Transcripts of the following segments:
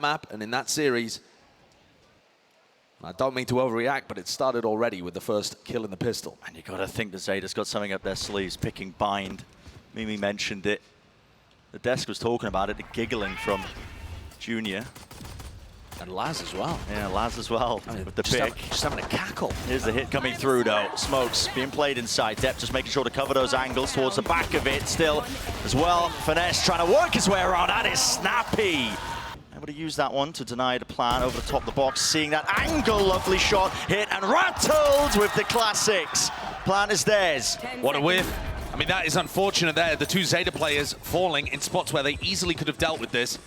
map and in that series. I don't mean to overreact, but it started already with the first kill in the pistol. And you gotta think that Zeta's got something up their sleeves, picking bind. Mimi mentioned it. The desk was talking about it, giggling from Junior. And Laz as well. Yeah, Laz as well, I mean, with the pick. Just having a cackle. Here's the hit coming through though. Smokes being played inside. Depp just making sure to cover those angles towards the back of it still as well. FiNESSE trying to work his way around. That is snappy. Able to use that one to deny the plan over the top of the box. Seeing that angle, lovely shot, hit and rattled with the classics. Plan is theirs. What a whiff. I mean, that is unfortunate there. The two Zeta players falling in spots where they easily could have dealt with this.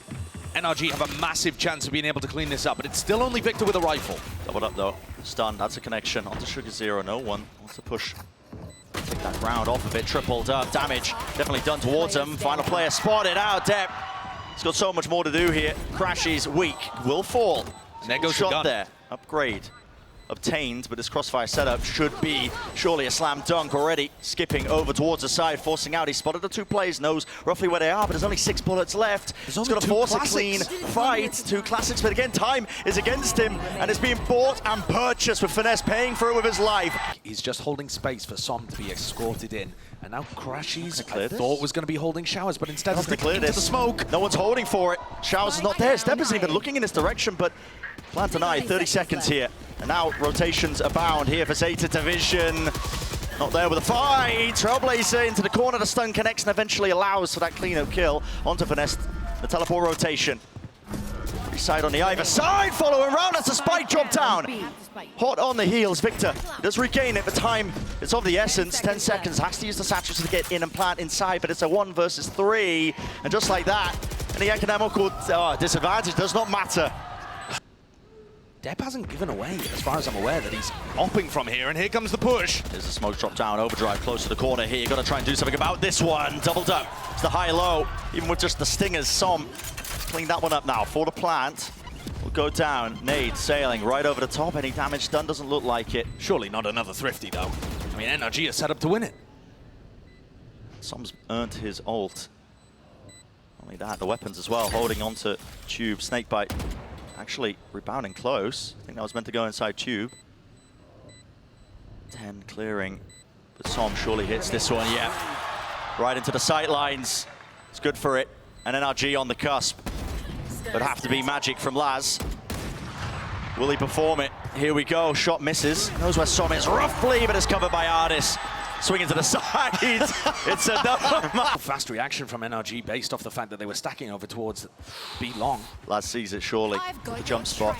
NRG have a massive chance of being able to clean this up, but it's still only Victor with a rifle. Doubled up though. Stun, that's a connection onto Sugar Zero. No one wants to push. Take that ground off of it, tripled up. Damage definitely done towards him. Final player spotted out. Depp. He's got so much more to do here. Crashies weak, will fall. And there goes shot the gun. There. Upgrade obtained, but this crossfire setup should be surely a slam dunk already. Skipping over towards the side, forcing out. He spotted the two players, knows roughly where they are, but there's only 6 bullets left. He's going to force a clean fight. 2 classics, but again, time is against him, and it's being bought and purchased with FiNESSE, paying for it with his life. He's just holding space for Som to be escorted in. And now crashies, I thought was going to be holding Showers, but instead of sticking into the smoke. No one's holding for it. Showers is not there. Step isn't even looking in this direction, but plan denied. 30 seconds here. And now rotations abound here for Zeta Division. Not there with a fight. Trailblazer into the corner. The stun connects and eventually allows for that clean-up kill onto FiNESSE. The teleport rotation. Side on the either side, following around, that's a spike drop down. Hot on the heels, Victor does regain it, but time it's of the essence. 10 seconds, has to use the satchels to get in and plant inside, but it's a 1 versus 3. And just like that, and the economical disadvantage does not matter. Depp hasn't given away, as far as I'm aware, that he's hopping from here, and here comes the push. There's a smoke drop down, overdrive close to the corner here. You've got to try and do something about this one. Doubled up, it's the high-low, even with just the stingers. Som clean that one up now for the plant. Will go down, nade sailing right over the top. Any damage done? Doesn't look like it. Surely not another Thrifty though. I mean, NRG is set up to win it. Som's earned his ult. Only that, the weapons as well, holding onto Tube. Snakebite actually rebounding close. I think that was meant to go inside Tube. TENNN clearing, but Som surely hits this one, yeah. Right into the sight lines. It's good for it. And NRG on the cusp. But have to be magic from Laz. Will he perform it? Here we go. Shot misses. Knows where Som is roughly, but it's covered by ardiis. Swinging to the side. It's another fast reaction from NRG based off the fact that they were stacking over towards B long. Laz sees it surely. The jump spot.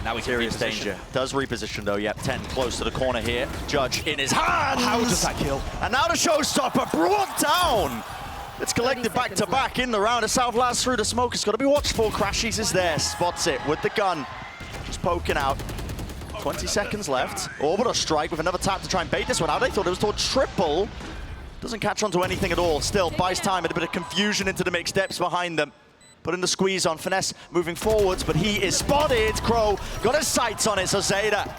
Now he's serious danger. Does reposition though. Yep, TENNN close to the corner here. Judge in his hands. How does that kill? And now the showstopper brought down. It's collected back to back in the round of South Laz through the smoke. It's got to be watched for. Crashies is there, spots it with the gun. Just poking out. 20 seconds left. Orbital strike with another tap to try and bait this one out. I thought it was toward triple. Doesn't catch onto anything at all. Still buys time and a bit of confusion into the mix. Depths behind them. Putting the squeeze on. FiNESSE moving forwards, but he is spotted. Crow got his sights on it, so Zeta.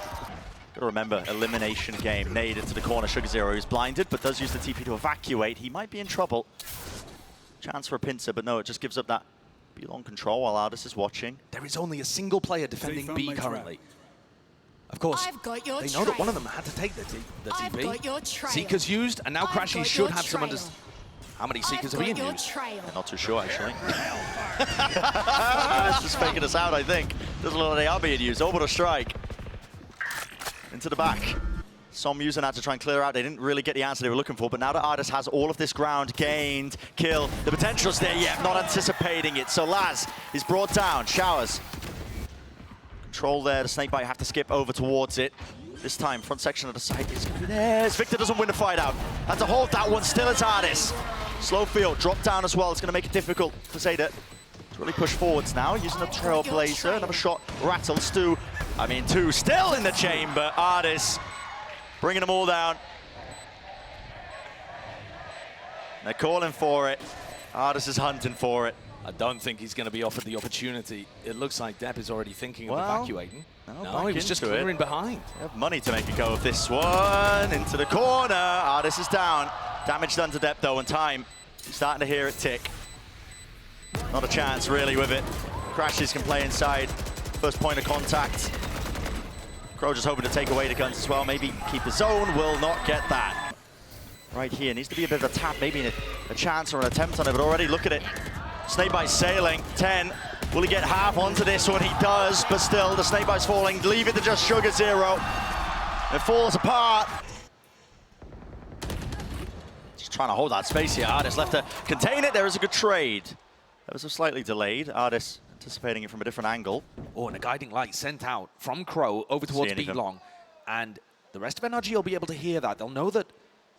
Gotta remember, elimination game. Nade into the corner. Sugar Zero is blinded, but does use the TP to evacuate. He might be in trouble. Chance for a pincer, but no, it just gives up that B-long control while ardiis is watching. There is only a single player defending B currently. Of course, they know that one of them had to take the TP. Seekers used, and now crashies should have some understanding. How many Seekers are being used? I'm not too sure, actually. It's just faking us out, I think. Doesn't look like they are being used. Orbital strike. Into the back. Som using that to try and clear out. They didn't really get the answer they were looking for, but now that ardiis has all of this ground gained, kill, the potential's there, yet not anticipating it. So Laz is brought down. Showers. Control there. The snakebite have to skip over towards it. This time, front section of the site is going to be there. Victor doesn't win the fight out. Had to hold that one. Still it's ardiis. Slow field, drop down as well. It's going to make it difficult for Zeta to really push forwards now. Using a trailblazer. Another shot. Rattles. Two still in the chamber. ardiis bringing them all down. They're calling for it. ardiis is hunting for it. I don't think he's going to be offered the opportunity. It looks like Depp is already thinking of evacuating. No, he was just clearing behind. They have money to make a go of this one. Into the corner. ardiis is down. Damage done to Depp though, and time. You're starting to hear it tick. Not a chance really with it. crashies can play inside. First point of contact. Crow just hoping to take away the guns as well. Maybe keep the zone. Will not get that. Right here. Needs to be a bit of a tap. Maybe a chance or an attempt on it. But already look at it. Snakebite sailing. TENN. Will he get half onto this one? He does. But still, the Snakebite's falling. Leave it to just Sugar Zero. It falls apart. Just trying to hold that space here. ardiis left to contain it. There is a good trade. That was slightly delayed. ardiis anticipating it from a different angle. Oh, and a guiding light sent out from Crow over towards B long. And the rest of NRG will be able to hear that. They'll know that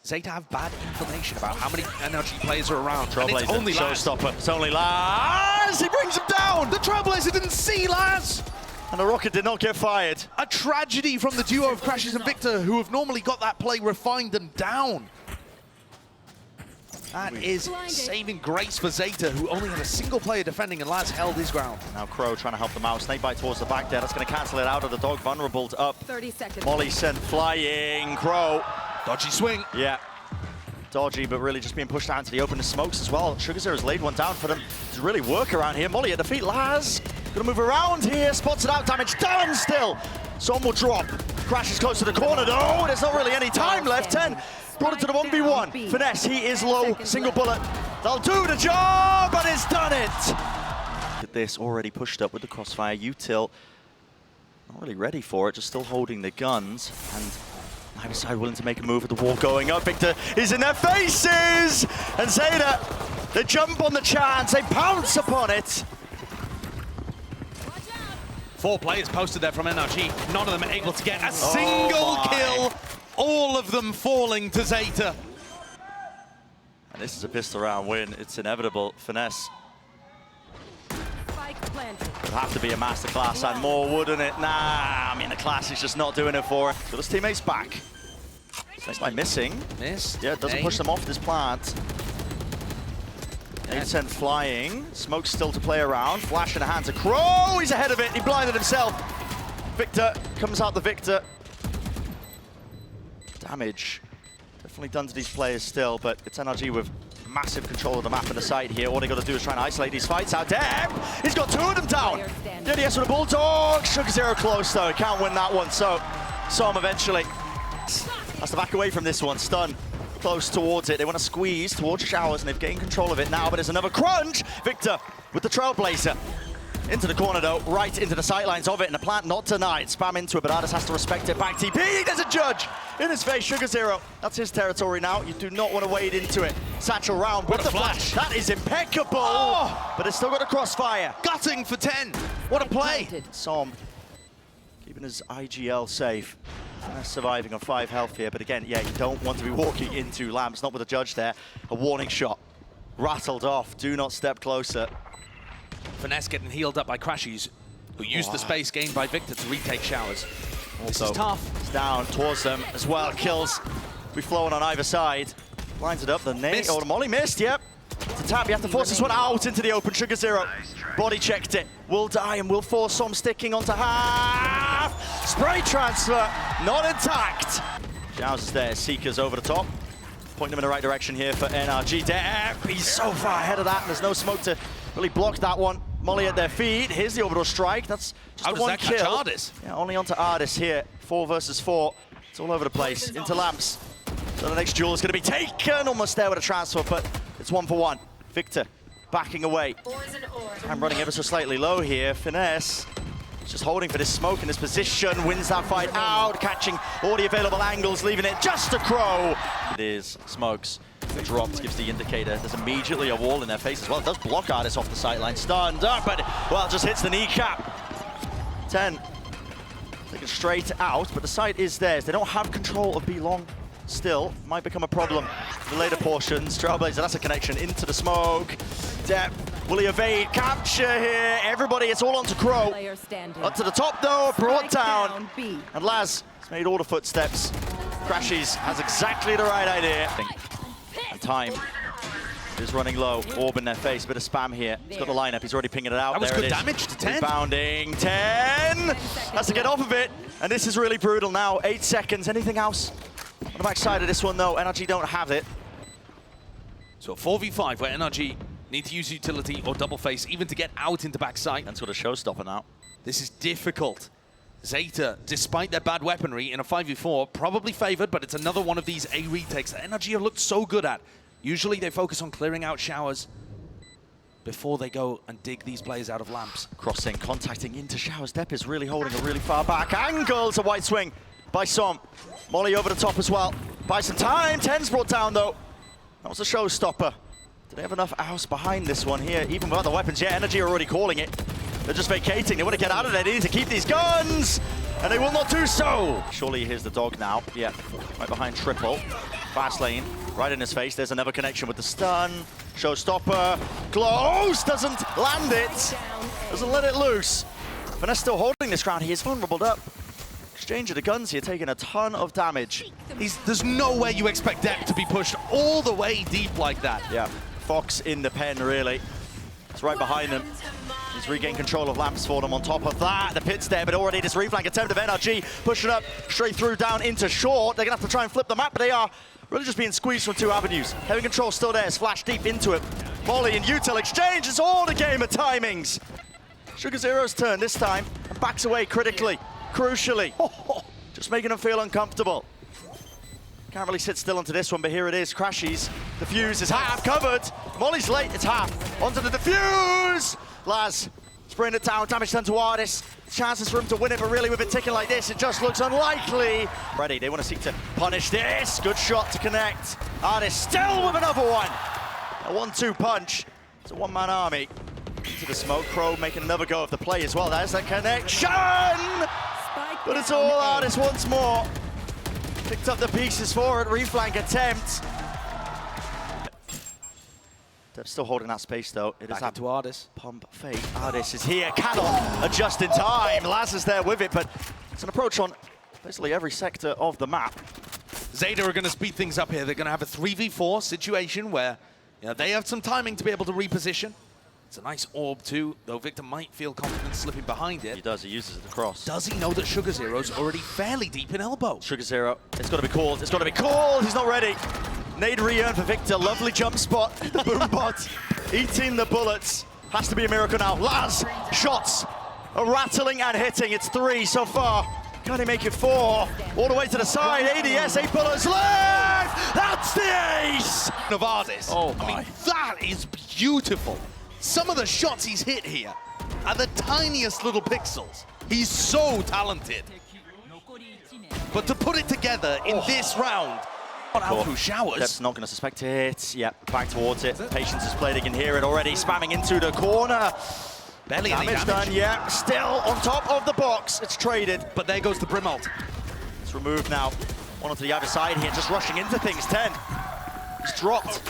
Zeta have bad information about how many NRG players are around. Trailblazer, it's only showstopper. It's only Laz. He brings him down. The Trailblazer didn't see Laz. And the rocket did not get fired. A tragedy from the duo of crashies and Victor, who have normally got that play refined and down. That is saving grace for Zeta, who only had a single player defending, and Laz held his ground. Now Crow trying to help them out. Snakebite towards the back there. That's going to cancel it out of the dog. Vulnerable to up. 30 seconds. Molly sent flying. Crow. Dodgy swing. Yeah. Dodgy, but really just being pushed out into the open. The smokes as well. Sugar Zero's laid one down for them to really work around here. Molly at the feet. Laz gonna move around here. Spots it out. Damage done still. Some will drop. crashies close to the corner. No, there's not really any time left. TENN brought it to the 1v1. FiNESSE, he is low. Single bullet. They'll do the job, but it's done it. Look at this, already pushed up with the crossfire. util not really ready for it, just still holding the guns. And neither side willing to make a move with the wall going up. Victor is in their faces! And Zeta, they jump on the chance, they pounce upon it. 4 players posted there from NRG. None of them able to get a single kill. All of them falling to Zeta. And this is a pistol round win. It's inevitable. FiNESSE. It'd have to be a masterclass and more, wouldn't it? Nah, I mean, the class is just not doing it for him. So his teammate's back. Snakebite missing. Missed. Yeah, it doesn't push them off this plant. 8% flying. Smoke's still to play around. Flash in the hands of Crow. He's ahead of it. He blinded himself. Victor comes out the victor. Damage definitely done to these players still, but it's NRG with massive control of the map and the site here. All they got to do is try and isolate these fights out there. He's got 2 of them down. DDS with a Bulldog. Sugar Zero close though. Can't win that one, so saw him eventually. Has to back away from this one. Stun close towards it. They want to squeeze towards Showers, and they've gained control of it now, but there's another crunch. Victor with the Trailblazer. Into the corner though, right into the sightlines of it, and the plant not denied. Spam into it, but ardiis has to respect it. Back TP, there's a judge in his face. Sugar Zero, that's his territory now. You do not want to wade into it. Satchel round with the flash. That is impeccable, but it's still got a crossfire. Gutting for TENN. What a play. Som keeping his IGL safe. Surviving on 5 health here, but again, yeah, you don't want to be walking into lamps, not with a judge there. A warning shot. Rattled off, do not step closer. FiNESSE getting healed up by crashies, who used the space gained by Victor to retake Showers. This is tough. It's down towards them as well. Kills be flowing on either side. Lines it up. The nade. Oh, the molly missed. Yep. It's a tap. You have to force this one out into the open. Sugar Zero. Body checked it. Will die and will force some sticking onto half. Spray transfer. Not intact. Showers is there. Seekers over the top. Pointing them in the right direction here for NRG. There. He's so far ahead of that. And there's no smoke to really block that one. Molly at their feet. Here's the orbital strike. That's just the one kill. How does that catch ardiis? Yeah, only onto ardiis here. 4 versus 4. It's all over the place. Into lamps. So the next duel is going to be taken. Almost there with a transfer, but it's 1-for-1. Victor backing away. I'm running ever so slightly low here. FiNESSE just holding for this smoke in this position. Wins that fight out. Catching all the available angles. Leaving it just to Crow. It is smokes. The dropped gives the indicator. There's immediately a wall in their face as well. It does block ardiis off the sideline. Stunned up, but well, just hits the kneecap. TENN taken straight out, but the site is theirs. They don't have control of B long still. Might become a problem in the later portions. Trailblazer, that's a connection into the smoke. Depth, will he evade? Capture here. Everybody, it's all onto Crow. Up to the top though, brought down. And Laz has made all the footsteps. crashies has exactly the right idea. And time is running low. Orb in their face, bit of spam here. He's got the lineup, he's already pinging it out. That was there good damage to TENN. Rebounding, TENN has to get off of it. And this is really brutal now, 8 seconds. Anything else? On the back side of this one though, NRG don't have it. So 4v5 where NRG Need to use utility or double face, even to get out into backside. That's got a showstopper now. This is difficult. Zeta, despite their bad weaponry in a 5v4, probably favored, but it's another one of these A retakes that NRG have looked so good at. Usually they focus on clearing out showers before they go and dig these players out of lamps. Crossing, contacting into showers. Depp is really holding a really far back angle. It's a white swing by Som. Molly over the top as well. Buy some time. TENN's brought down though. That was a showstopper. Do they have enough house behind this one here? Even without the weapons, yeah, NRG are already calling it. They're just vacating. They want to get out of there. They need to keep these guns, and they will not do so. Surely here's the dog now. Yeah, right behind Triple. Fast lane, right in his face. There's another connection with the stun. Showstopper, close, doesn't land it. Doesn't let it loose. FiNESSE still holding this ground. He is vulnerable up. Exchange of the guns here, taking a ton of damage. There's no way you expect Depp to be pushed all the way deep like that. Yeah, Fox in the pen, really. It's right behind them. He's regained control of lamps for them. On top of that, the pit's there, but already this reflank attempt of NRG pushing up straight through down into short. They're gonna have to try and flip the map, but they are really just being squeezed from two avenues. Heavy control still there, it's flashed deep into it. Molly and util exchange, it's all the game of timings. SugarZero's turn this time, and backs away critically, crucially. Just making them feel uncomfortable. Can't really sit still onto this one, but here it is, crashies. The fuse is half covered. Molly's late, it's half. Onto the defuse! Laz, spraying it down, damage done to ardiis. Chances for him to win it, but really with it ticking like this, it just looks unlikely. Ready, they want to seek to punish this. Good shot to connect. ardiis still with another one. A 1-2 punch. It's a one-man army. Into the smoke, Crow making another go of the play as well. There's that connection! But it's all ardiis once more. Picked up the pieces for it, reflank attempt. They're still holding that space though. It is back to ardiis. Pump fake. ardiis is here, cannot adjust in time. Laz is there with it, but it's an approach on basically every sector of the map. Zeta are going to speed things up here. They're going to have a 3v4 situation where they have some timing to be able to reposition. It's a nice orb too, though Victor might feel confident slipping behind it. He does, he uses it across. Does he know that SugarZero's already fairly deep in elbow? SugarZero, it's got to be called, it's got to be called, he's not ready. Nade re-earn for Victor, lovely jump spot, the boom bot, eating the bullets. Has to be a miracle now. Laz, shots are rattling and hitting, it's 3 so far. Can he make it 4? All the way to the side, ADS, 8 bullets left! That's the ace! Of ardiis. Oh my. I mean, that is beautiful. Some of the shots he's hit here are the tiniest little pixels. He's so talented. But to put it together in this round, out through showers. That's not going to suspect it. Yep, back towards it. Patience is played, he can hear it already. Spamming into the corner. Barely any damage done, yeah. Still on top of the box. It's traded. But there goes the Brim ult. It's removed now. One onto the other side here, just rushing into things. TENN. He's dropped.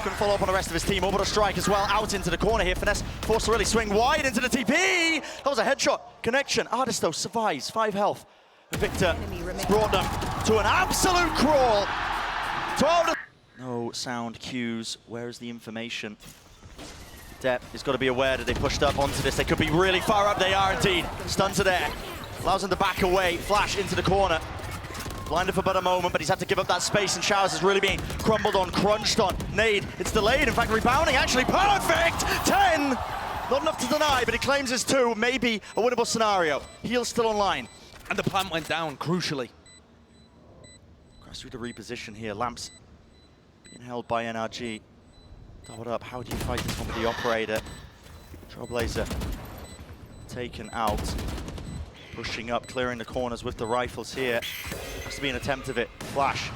Couldn't follow up on the rest of his team. Orbital strike as well. Out into the corner here. FiNESSE forced to really swing wide into the TP. That was a headshot. Connection. ardiis though survives. 5 health. Victor has brought them to an absolute crawl. 12. No sound cues. Where is the information? Depp has got to be aware that they pushed up onto this. They could be really far up. They are indeed. Stuns are there. Allows them to back away. Flash into the corner. Blinded for but a moment, but he's had to give up that space, and showers is really being crumbled on, crunched on. Nade, it's delayed, in fact rebounding, actually perfect! TENN! Not enough to deny, but he claims his 2, maybe a winnable scenario. Heel's still online. And the plant went down, crucially. Cross through the reposition here, Lamps being held by NRG. Doubled up, how do you fight this one with the operator? Trailblazer taken out. Pushing up, clearing the corners with the rifles here. Has to be an attempt of it. Flash.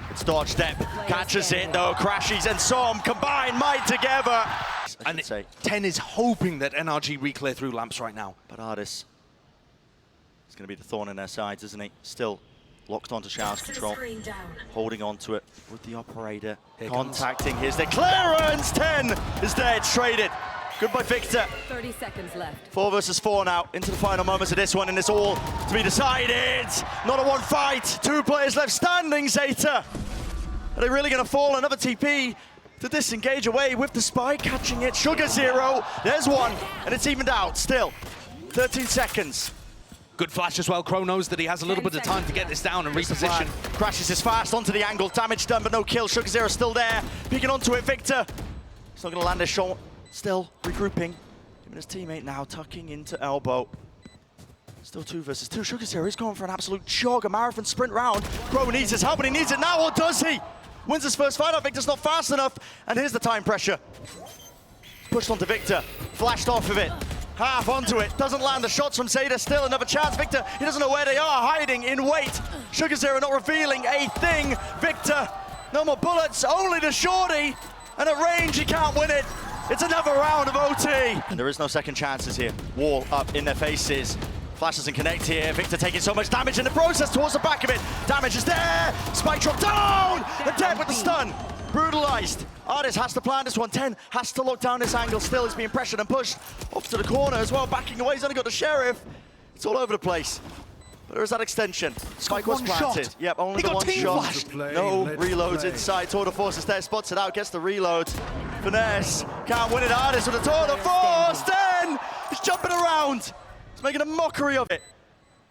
It's dodged. Depp catches it though. crashies and Som combine might together. And TENN is hoping that NRG reclear through lamps right now. But ardiis is going to be the thorn in their sides, isn't he? Still locked onto showers control. Holding onto it with the operator. Here contacting his clearance. TENN is there. It's traded. Good by Victor. 30 seconds left. 4 versus 4 now, into the final moments of this one, and it's all to be decided. Not a one fight, 2 players left standing, Zeta. Are they really gonna fall? Another TP to disengage away with the spike, catching it. SugarZero, there's one, and it's evened out still. 13 seconds. Good flash as well. Crow knows that he has a little bit of time to get this down and reposition. Crashes is fast onto the angle, damage done, but no kill. SugarZero still there, peeking onto it, Victor. He's not going to land a shot. Still regrouping. Him and his teammate now tucking into elbow. Still 2 versus 2. Sugar is going for an absolute jog, a marathon sprint round. Crow needs his help, and he needs it now, or does he? Wins his first fight out. Victor's not fast enough, and here's the time pressure. Pushed onto Victor, flashed off of it. Half onto it, doesn't land the shots from Zeta. Still another chance. Victor, he doesn't know where they are, hiding in wait. Sugar not revealing a thing. Victor, no more bullets, only the shorty. And at range, he can't win it. It's another round of OT. And there is no second chances here. Wall up in their faces. Flash doesn't connect here. Victor taking so much damage in the process towards the back of it. Damage is there. Spike drop down. And dead with the stun. Brutalized. ardiis has to plan this one. TENN has to lock down this angle. Still, he's being pressured and pushed off to the corner as well. Backing away. He's only got the sheriff. It's all over the place. But there is that extension. Spike was planted. Shot. Yep, only the one shot. No reloads inside. Tour de force is there. Spots it out. Gets the reload. FiNESSE can't win it. ardiis with a tour de force. TENN is jumping around. He's making a mockery of it.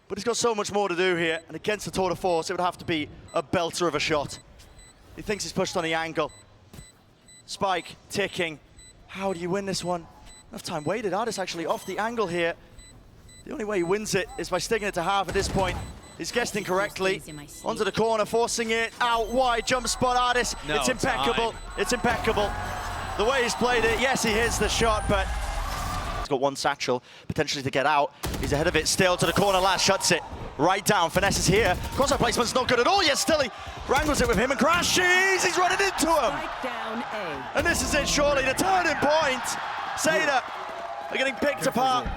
But he's got so much more to do here. And against the tour de force, it would have to be a belter of a shot. He thinks he's pushed on the angle. Spike ticking. How do you win this one? Enough time waited. ardiis actually off the angle here. The only way he wins it is by sticking it to half at this point. He's guessed incorrectly. Onto the corner, forcing it out wide. Jump spot, ardiis. No, it's impeccable. It's impeccable. The way he's played it, yes, he hits the shot, but he's got one satchel, potentially to get out. He's ahead of it still to the corner. Last shuts it right down. FiNESSE is here. Crossfire placement's not good at all yet. Still, he wrangles it with him and crashies. He's running into him. And this is it, surely the turning point. Zeta are getting picked apart,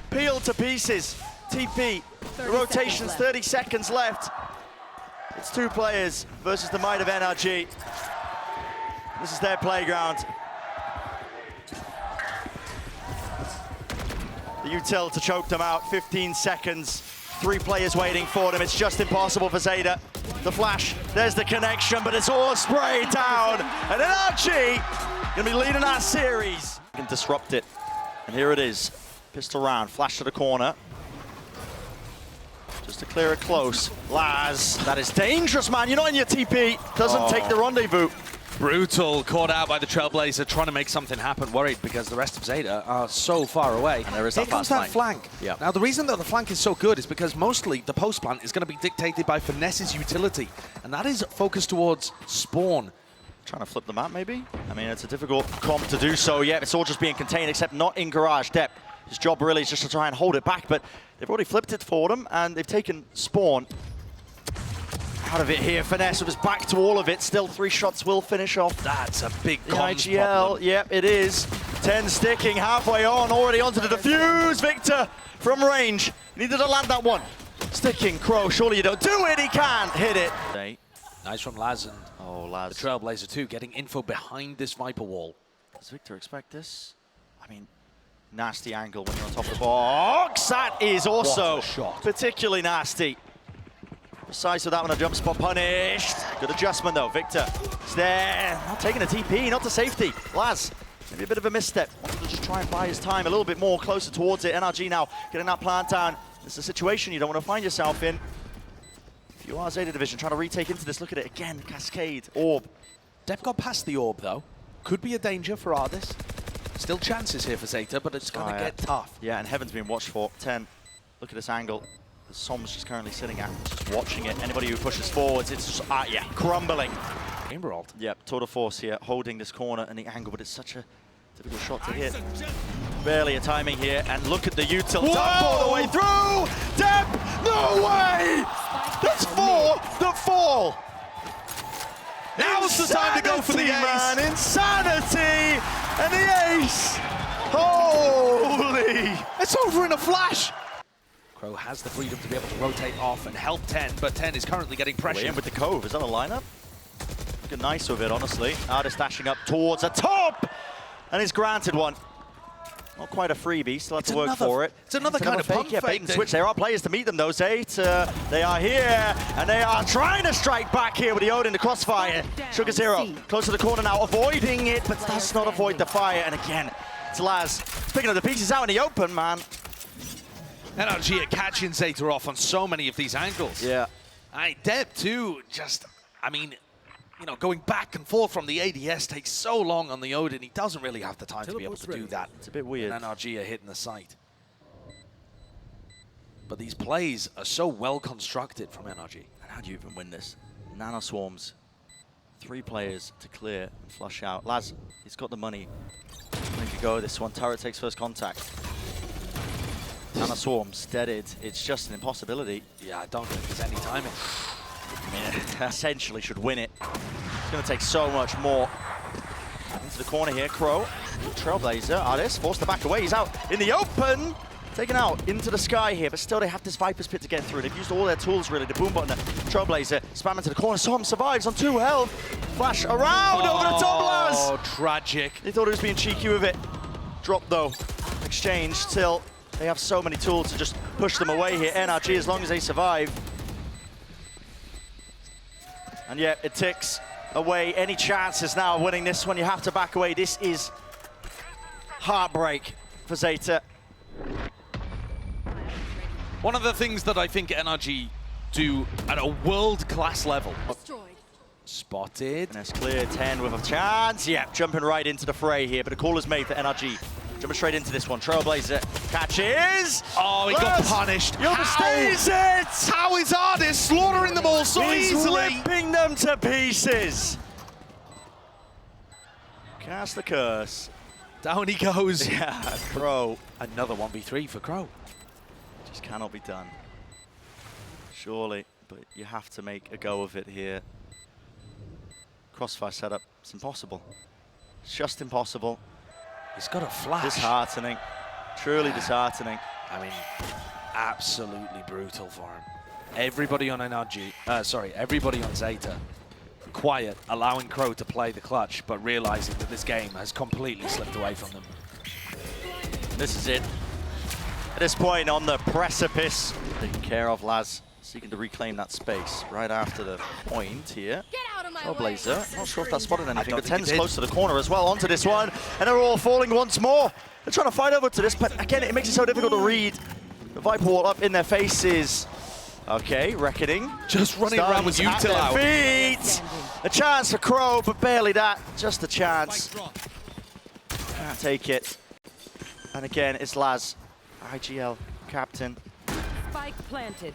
peeled to pieces. TP, the rotation's 30 seconds left. It's 2 players versus the might of NRG. This is their playground. The util to choke them out, 15 seconds. 3 players waiting for them. It's just impossible for Zeta. The flash, there's the connection, but it's all sprayed down. And NRG gonna be leading that series. Can disrupt it. And here it is. Pistol round, flash to the corner. Just to clear it close. Laz, that is dangerous, man. You're not in your TP. Doesn't take the rendezvous. Brutal, caught out by the Trailblazer, trying to make something happen, worried because the rest of Zeta are so far away. And there is Here that comes fast that flank. Yeah. Now, the reason that the flank is so good is because mostly the post plant is going to be dictated by FiNESSE's utility, and that is focused towards spawn. Trying to flip the map, maybe? I mean, it's a difficult comp to do so. Yeah, it's all just being contained, except not in garage depth. His job really is just to try and hold it back, but they've already flipped it for them, and they've taken spawn out of it here. FiNESSE with his back to all of it. Still 3 shots will finish off. That's a big comms IGL, problem. yep, it is. TENN sticking halfway on, already onto the defuse. Victor from range. Needed to land that one. Sticking, Crow, surely you don't do it. He can't hit it. Nice from Laz and Laz. the Trailblazer too, getting info behind this Viper wall. Does Victor expect this? I mean, nasty angle when you're on top of the box. That is also particularly nasty. Precise with that one, a jump spot punished. Good adjustment though, Victor is there. Not taking a TP, not to safety. Laz, maybe a bit of a misstep. Wanted to just try and buy his time a little bit more, closer towards it. NRG now getting that plant down. It's a situation you don't want to find yourself in. If you are Zeta Division, trying to retake into this, look at it again, Cascade, Orb. Dep got past the Orb though. Could be a danger for ardiis. Still chances here for Zeta, but it's going to get tough. Yeah, and Heaven's being watched for. TENN, look at this angle. The Som's just currently sitting at, just watching it. Anybody who pushes forwards, it's just, yeah, crumbling. Chamber ult. Yep, tour de force here, holding this corner and the angle, but it's such a difficult shot to hit. Barely a timing here, and look at the util dump all the way through! Dep, no way! That's 4 that fall! Now's the time to go for the ace! Man. Insanity! And the ace! Holy! It's over in a flash! Crow has the freedom to be able to rotate off and help TENN, but TENN is currently getting pressure. In with the Cove, is that a lineup? Looking nice with it, honestly. ardiis dashing up towards the top! And he's granted one. Not quite a freebie, still have to work for it. It's another kind of pump fake. Bait and switch. There are players to meet them though, Zeta. They are here, and they are trying to strike back here with the Odin, the crossfire. Sugar close to the corner now, avoiding it, but does not avoid the fire. And again, it's Laz picking up the pieces out in the open, man. NRG are catching Zeta off on so many of these angles. Yeah. Dep too, I mean, you know, going back and forth from the ADS takes so long on the Odin. He doesn't really have the time to be able to do that. It's a bit weird. And NRG are hitting the site. But these plays are so well constructed from NRG. And how do you even win this? Nano swarms. 3 players to clear and flush out. Laz, he's got the money. Make a go with this one. Turret takes first contact. Nano swarms, deaded. It's just an impossibility. Yeah, I don't think there's any timing. Yeah, essentially should win it. It's going to take so much more. Into the corner here, Crow. Trailblazer, ardiis, forced to back away. He's out in the open. Taken out into the sky here, but still they have this Viper's Pit to get through. They've used all their tools really. The boom button, Trailblazer, spam into the corner. Som survives on 2 health. Flash around over the top, Laz. Oh, tragic. They thought he was being cheeky with it. Drop though. Exchange till they have so many tools to just push them away here. NRG, as long as they survive. And yeah, it ticks away any chances now of winning this one. You have to back away. This is heartbreak for Zeta. One of the things that I think NRG do at a world-class level. Spotted. And it's clear, TENNN with a chance. Yeah, jumping right into the fray here, but a call is made for NRG. Jumping straight into this one. Trailblazer catches. Oh, he got punished. Stays it! How is ardiis slaughtering them all so easily? He's ripping them to pieces. Cast the curse. Down he goes. Yeah, Crow. Another 1v3 for Crow. Just cannot be done. Surely, but you have to make a go of it here. Crossfire setup, it's impossible. It's just impossible. He's got a flash. Disheartening, truly disheartening. I mean, absolutely brutal for him. Everybody on NRG, everybody on Zeta, quiet, allowing Crow to play the clutch, but realizing that this game has completely slipped away from them. This is it. At this point, on the precipice, taken care of, Laz, seeking to reclaim that space right after the point here. Blazer, not sure if that spotted anything, but TENNN's close to the corner as well, onto this one, and they're all falling once more. They're trying to fight over to this, but again, it makes it so difficult to read. The Viper wall up in their faces. Okay, Reckoning. Just running around with util out. Feet. A chance for Crow, but barely that. Just a chance. Can't take it. And again, it's Laz, IGL captain. Spike planted.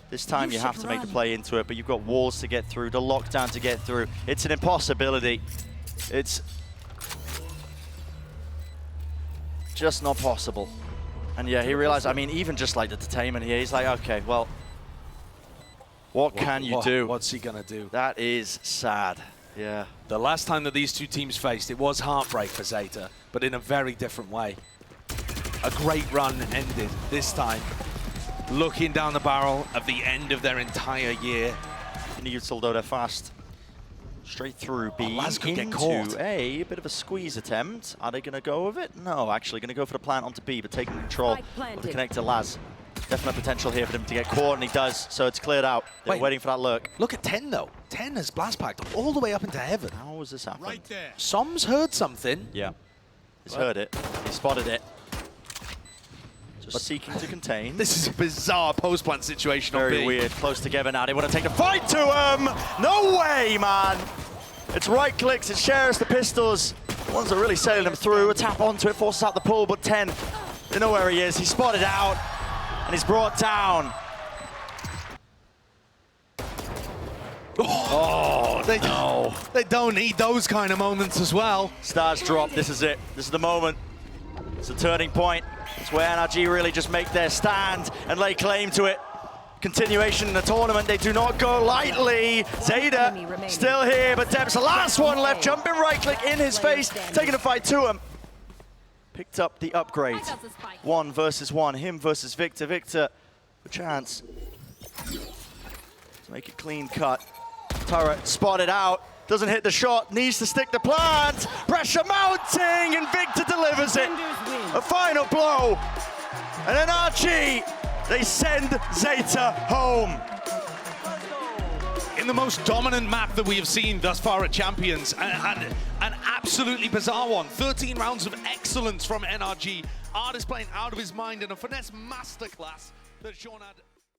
This time you have to make the play into it, but you've got walls to get through, the lockdown to get through. It's an impossibility. It's just not possible. And yeah, he realized, I mean, even just like the detainment here, he's like, okay, well, what can you do? What's he gonna do? That is sad, yeah. The last time that these two teams faced, it was heartbreak for Zeta, but in a very different way. A great run ended this time, looking down the barrel of the end of their entire year. Util though, they're fast. Straight through B Laz could get into caught. A bit of a squeeze attempt. Are they going to go with it? No, actually going to go for the plant onto B, but taking control of the connector. Laz. Definite potential here for them to get caught, and he does, so it's cleared out. They're waiting for that lurk. Look at TENNN though. TENNN has blast packed all the way up into heaven. How was this happening? Right there. Som's heard something. Yeah, he's heard it. He spotted it. Just seeking to contain. This is a bizarre post-plant situation. Very weird. Close together now. They want to take the fight to him. No way, man. It's right clicks. It shares the pistols. The ones that are really sailing him through. A tap onto it, forces out the pull, but TENNN, they know where he is. He's spotted out, and he's brought down. Oh, they don't need those kind of moments as well. Stars drop. This is it. This is the moment. It's a turning point. It's where NRG really just make their stand and lay claim to it. Continuation in the tournament, they do not go lightly. Zeta still here, but Deb's the last one left. Jumping right click in his face, taking the fight to him. Picked up the upgrade. 1 versus 1, him versus Victor. Victor, a chance to make it clean cut. Turret spotted out, doesn't hit the shot, needs to stick the plant. Pressure mounting, and Victor delivers it. A final blow, and NRG, they send Zeta home. In the most dominant map that we have seen thus far at Champions, and an absolutely bizarre one. 13 rounds of excellence from NRG. ardiis playing out of his mind in a FiNESSE masterclass that Sean had.